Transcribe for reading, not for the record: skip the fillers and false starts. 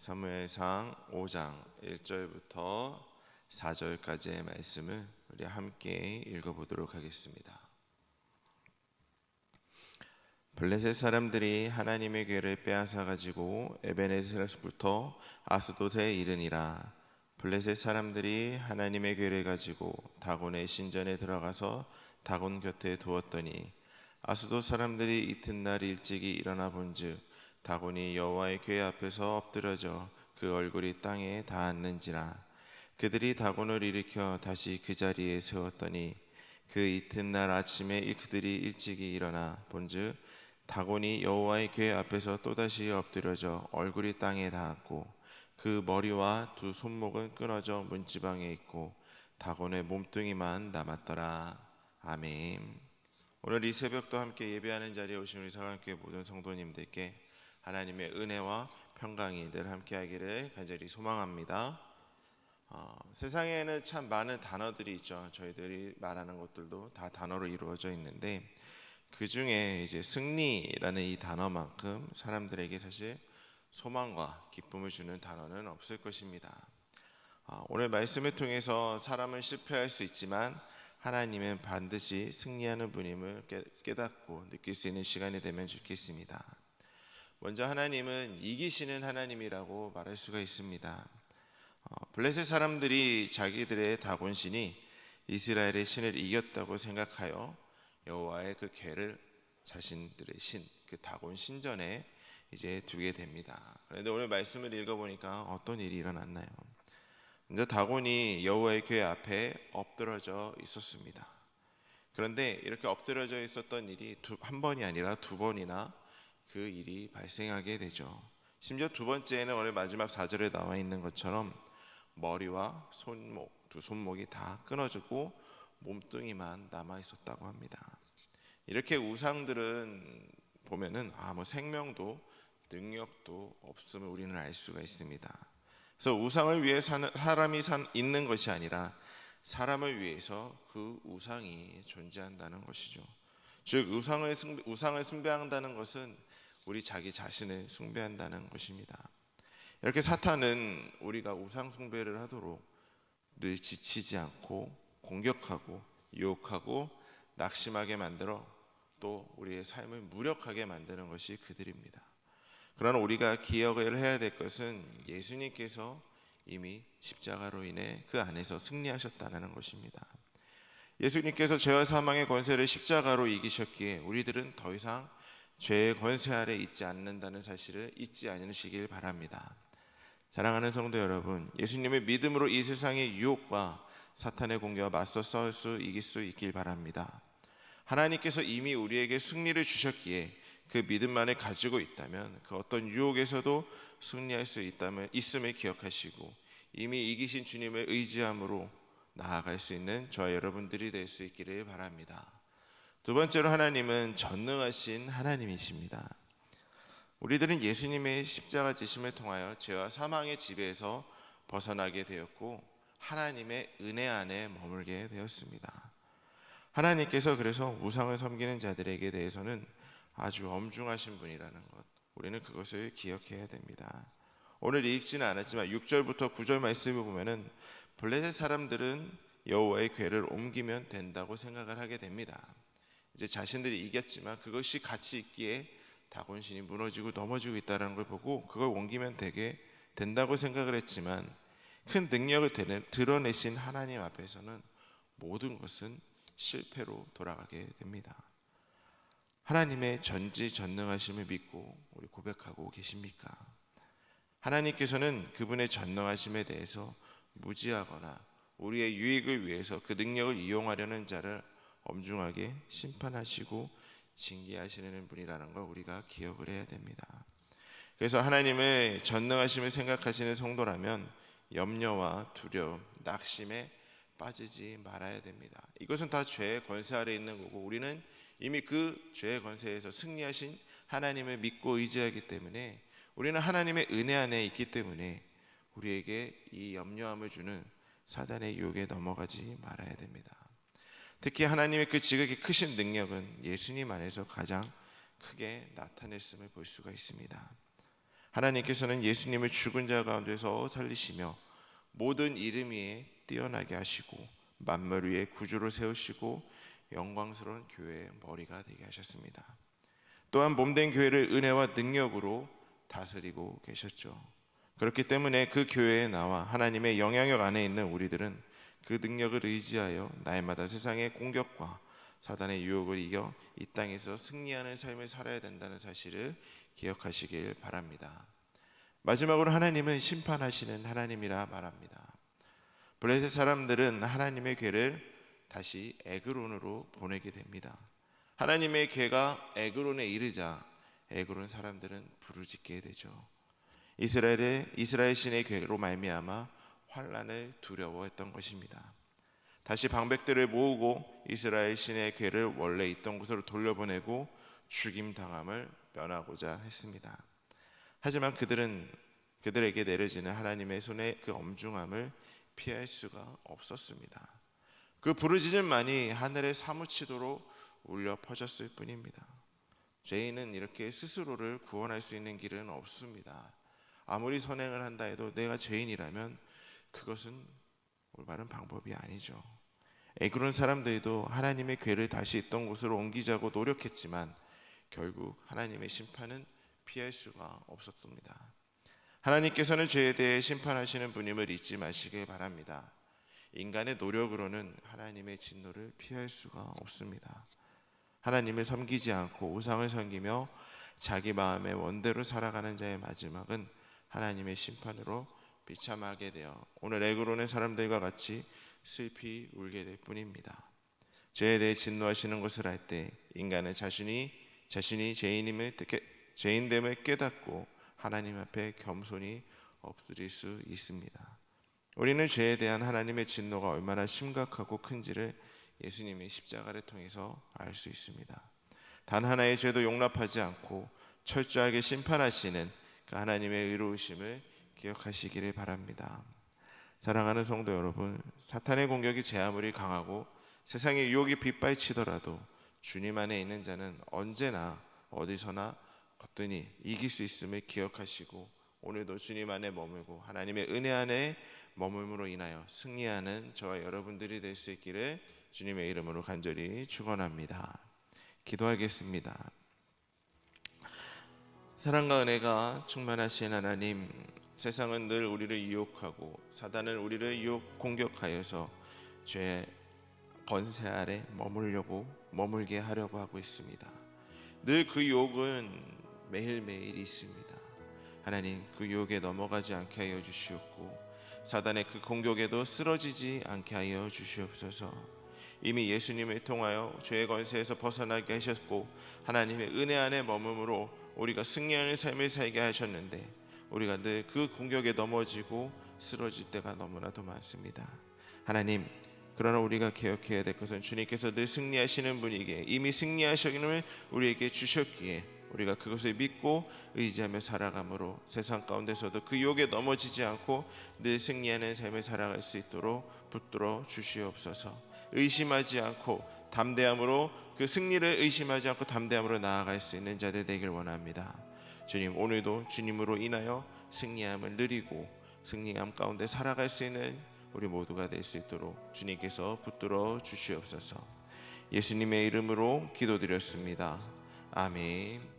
사무엘상 5장 1절부터 4절까지의 말씀을 우리 함께 읽어보도록 하겠습니다. 블레셋 사람들이 하나님의 궤를 빼앗아 가지고 에베네셀에서부터 아스돗에 이르니라. 블레셋 사람들이 하나님의 궤를 가지고 다곤의 신전에 들어가서 다곤 곁에 두었더니 아스돗 사람들이 이튿날 일찍이 일어나 본즉 다곤이 여호와의 궤 앞에서 엎드려져 그 얼굴이 땅에 닿았는지라. 그들이 다곤을 일으켜 다시 그 자리에 세웠더니 그 이튿날 아침에 그들이 일찍이 일어나 본즉 다곤이 여호와의 궤 앞에서 또다시 엎드려져 얼굴이 땅에 닿았고 그 머리와 두 손목은 끊어져 문지방에 있고 다곤의 몸뚱이만 남았더라. 아멘. 오늘 이 새벽도 함께 예배하는 자리에 오신 우리 사랑교회 모든 성도님들께 하나님의 은혜와 평강이 늘 함께하기를 간절히 소망합니다. 세상에는 참 많은 단어들이 있죠. 저희들이 말하는 것들도 다 단어로 이루어져 있는데 그 중에 이제 승리라는 이 단어만큼 사람들에게 사실 소망과 기쁨을 주는 단어는 없을 것입니다. 오늘 말씀을 통해서 사람은 실패할 수 있지만 하나님은 반드시 승리하는 분임을 깨닫고 느낄 수 있는 시간이 되면 좋겠습니다. 먼저 하나님은 이기시는 하나님이라고 말할 수가 있습니다. 블레셋 사람들이 자기들의 다곤신이 이스라엘의 신을 이겼다고 생각하여 여호와의 그 궤를 자신들의 신, 그 다곤 신전에 이제 두게 됩니다. 그런데 오늘 말씀을 읽어보니까 어떤 일이 일어났나요? 먼저 다곤이 여호와의 궤 앞에 엎드러져 있었습니다. 그런데 이렇게 엎드러져 있었던 일이 한 번이 아니라 두 번이나 그 일이 발생하게 되죠. 심지어 두 번째에는 오늘 마지막 4절에 나와 있는 것처럼 머리와 손목, 두 손목이 다 끊어지고 몸뚱이만 남아 있었다고 합니다. 이렇게 우상들은 보면은 생명도 능력도 없음을 우리는 알 수가 있습니다. 그래서 우상을 위해 사람이 있는 것이 아니라 사람을 위해서 그 우상이 존재한다는 것이죠. 즉 우상을 숭배한다는 것은 우리 자기 자신을 숭배한다는 것입니다. 이렇게 사탄은 우리가 우상 숭배를 하도록 늘 지치지 않고 공격하고 유혹하고 낙심하게 만들어 또 우리의 삶을 무력하게 만드는 것이 그들입니다. 그러나 우리가 기억을 해야 될 것은 예수님께서 이미 십자가로 인해 그 안에서 승리하셨다는 것입니다. 예수님께서 죄와 사망의 권세를 십자가로 이기셨기에 우리들은 더 이상 죄의 권세 아래 있지 않는다는 사실을 잊지 않으시길 바랍니다. 사랑하는 성도 여러분, 예수님의 믿음으로 이 세상의 유혹과 사탄의 공격과 맞서 이길 수 있길 바랍니다. 하나님께서 이미 우리에게 승리를 주셨기에 그 믿음만을 가지고 있다면 그 어떤 유혹에서도 승리할 수 있음을 기억하시고 이미 이기신 주님을 의지함으로 나아갈 수 있는 저와 여러분들이 될 수 있기를 바랍니다. 두 번째로 하나님은 전능하신 하나님이십니다. 우리들은 예수님의 십자가 지심을 통하여 죄와 사망의 지배에서 벗어나게 되었고 하나님의 은혜 안에 머물게 되었습니다. 하나님께서 그래서 우상을 섬기는 자들에게 대해서는 아주 엄중하신 분이라는 것, 우리는 그것을 기억해야 됩니다. 오늘 읽지는 않았지만 6절부터 9절 말씀을 보면은 블레셋 사람들은 여호와의 궤를 옮기면 된다고 생각을 하게 됩니다. 이제 자신들이 이겼지만 그것이 가치 있기에 다곤신이 무너지고 넘어지고 있다는 걸 보고 그걸 옮기면 된다고 생각을 했지만 큰 능력을 드러내신 하나님 앞에서는 모든 것은 실패로 돌아가게 됩니다. 하나님의 전지전능하심을 믿고 우리 고백하고 계십니까? 하나님께서는 그분의 전능하심에 대해서 무지하거나 우리의 유익을 위해서 그 능력을 이용하려는 자를 엄중하게 심판하시고 징계하시는 분이라는 걸 우리가 기억을 해야 됩니다. 그래서 하나님의 전능하심을 생각하시는 성도라면 염려와 두려움, 낙심에 빠지지 말아야 됩니다. 이것은 다 죄의 권세 아래 있는 거고 우리는 이미 그 죄의 권세에서 승리하신 하나님을 믿고 의지하기 때문에 우리는 하나님의 은혜 안에 있기 때문에 우리에게 이 염려함을 주는 사단의 유혹에 넘어가지 말아야 됩니다. 특히 하나님의 그 지극히 크신 능력은 예수님 안에서 가장 크게 나타냈음을 볼 수가 있습니다. 하나님께서는 예수님을 죽은 자 가운데서 살리시며 모든 이름 위에 뛰어나게 하시고 만물 위에 구주로 세우시고 영광스러운 교회의 머리가 되게 하셨습니다. 또한 몸된 교회를 은혜와 능력으로 다스리고 계셨죠. 그렇기 때문에 그 교회에 나와 하나님의 영향력 안에 있는 우리들은 그 능력을 의지하여 날마다 세상의 공격과 사단의 유혹을 이겨 이 땅에서 승리하는 삶을 살아야 된다는 사실을 기억하시길 바랍니다. 마지막으로 하나님은 심판하시는 하나님이라 말합니다. 블레셋 사람들은 하나님의 괴를 다시 에그론으로 보내게 됩니다. 하나님의 괴가 에그론에 이르자 에그론 사람들은 부르짖게 되죠. 이스라엘 신의 괴로 말미암아 환난을 두려워했던 것입니다. 다시 방백들을 모으고 이스라엘 신의 괴를 원래 있던 곳으로 돌려보내고 죽임 당함을 면하고자 했습니다. 하지만 그들에게 내려지는 하나님의 손의 그 엄중함을 피할 수가 없었습니다. 그 부르짖음만이 하늘에 사무치도록 울려 퍼졌을 뿐입니다. 죄인은 이렇게 스스로를 구원할 수 있는 길은 없습니다. 아무리 선행을 한다 해도 내가 죄인이라면 그것은 올바른 방법이 아니죠. 그런 사람들도 하나님의 괴를 다시 있던 곳으로 옮기자고 노력했지만 결국 하나님의 심판은 피할 수가 없었습니다. 하나님께서는 죄에 대해 심판하시는 분임을 잊지 마시길 바랍니다. 인간의 노력으로는 하나님의 진노를 피할 수가 없습니다. 하나님을 섬기지 않고 우상을 섬기며 자기 마음의 원대로 살아가는 자의 마지막은 하나님의 심판으로 비참하게 되어 오늘 에그론의 사람들과 같이 슬피 울게 될 뿐입니다. 죄에 대해 진노하시는 것을 알 때 인간은 자신이 죄인됨을 깨닫고 하나님 앞에 겸손히 엎드릴 수 있습니다. 우리는 죄에 대한 하나님의 진노가 얼마나 심각하고 큰지를 예수님의 십자가를 통해서 알 수 있습니다. 단 하나의 죄도 용납하지 않고 철저하게 심판하시는 그 하나님의 의로우심을 기억하시기를 바랍니다. 사랑하는 성도 여러분, 사탄의 공격이 제 아무리 강하고 세상의 유혹이 빗발치더라도 주님 안에 있는 자는 언제나 어디서나 거뜬히 이길 수 있음을 기억하시고 오늘도 주님 안에 머물고 하나님의 은혜 안에 머물므로 인하여 승리하는 저와 여러분들이 될 수 있기를 주님의 이름으로 간절히 축원합니다. 기도하겠습니다. 사랑과 은혜가 충만하신 하나님, 세상은 늘 우리를 유혹하고 사단은 우리를 유혹 공격하여서 죄의 권세 아래 머물게 하려고 하고 있습니다. 늘 그 유혹은 매일매일 있습니다. 하나님, 그 유혹에 넘어가지 않게 하여 주시옵고 사단의 그 공격에도 쓰러지지 않게 하여 주시옵소서. 이미 예수님을 통하여 죄의 권세에서 벗어나게 하셨고 하나님의 은혜 안에 머물므로 우리가 승리하는 삶을 살게 하셨는데 우리가 늘 그 공격에 넘어지고 쓰러질 때가 너무나도 많습니다. 하나님, 그러나 우리가 기억해야 될 것은 주님께서 늘 승리하시는 분이기에 이미 승리하시기를 우리에게 주셨기에 우리가 그것을 믿고 의지하며 살아감으로 세상 가운데서도 그 유혹에 넘어지지 않고 늘 승리하는 삶을 살아갈 수 있도록 붙들어 주시옵소서. 의심하지 않고 담대함으로 그 승리를 의심하지 않고 담대함으로 나아갈 수 있는 자들 되길 원합니다. 주님, 오늘도 주님으로 인하여 승리함을 누리고 승리함 가운데 살아갈 수 있는 우리 모두가 될 수 있도록 주님께서 붙들어 주시옵소서. 예수님의 이름으로 기도드렸습니다. 아멘.